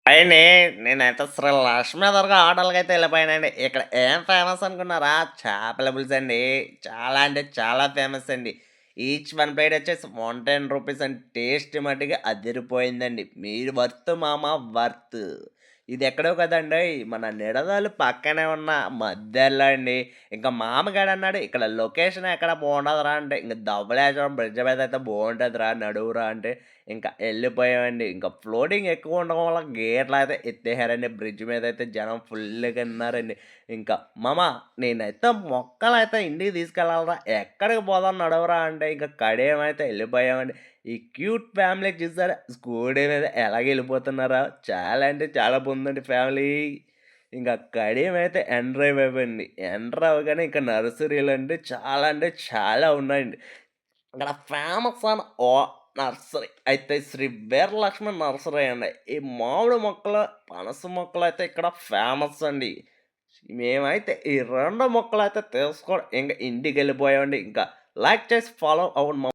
అయ్యండి. నేనైతే అసలు లక్ష్మీ దర్గా హోటల్‌కైతే ఎళ్ళిపోయానండి. ఇక్కడ ఏం ఫేమస్ అనుకున్నారా? చేపల పులుసండి. చాలా అంటే చాలా ఫేమస్ అండి. ఈచ్ వన్ ప్లేట్ వచ్చేసి రూ. 110 అండి. టేస్ట్ మట్టికి అదిరిపోయిందండి. మీరు వర్త్ మామ వర్త్. ఇదెక్కడో కదండోయ్! మన నిడదవోలు పక్కనే ఉన్న మద్దెల్లో అండి. ఇంక మామగాడన్నాడు, "ఇక్కడ లొకేషన్ ఎక్కడ బావుండదురా" అంటే, ఇంక ధవళేశ్వరం బ్రిడ్జ్ మీదయితే బావుంటదిరా నడువురా అంటే, ఇంక ఎళ్ళిపోయామండి. ఇంక ఫ్లోటింగ్ ఎక్కువ ఉండడం వల్ల గేట్లయితే ఎత్తేసారండి. బ్రిడ్జ్ మీదయితే జనం ఫుల్లుగా ఉన్నారండి. ఇంక మామ నేనైతే మొక్కలైతే ఇంటికి తీసుకెళ్ళాలిరా, ఎక్కడికి పోదాం నడవరా అంటే, ఇంక కడియమైతే ఎళ్ళిపోయామండి. ఈ క్యూట్ ఫ్యామిలీ చూసారా? స్కూటీ మీద ఎలాగెళ్ళిపోతున్నారో. చాలా అంటే చాలా బావుందండి ఫ్యామిలీ. ఇంక కడియమైతే ఎంటర్ అయిపోయామండి. ఎంటర్ అవ్వగానే ఇంక నర్సరీలంటే చాలా అంటే చాలా ఉన్నాయండి. ఇక్కడ ఫేమస్ అని నర్సరీ అయితే శ్రీ వీరలక్ష్మి నర్సరీ అండి. ఈ మామిడి మొక్కలు, పనస మొక్కలైతే ఇక్కడ ఫేమస్ అండి. మేమైతే ఈ 2 మొక్కలైతే తీసుకోవడం ఇంక ఇంటికెళ్ళిపోయామండి. ఇంకా లైక్ చేసి ఫాలో అవ్వండి.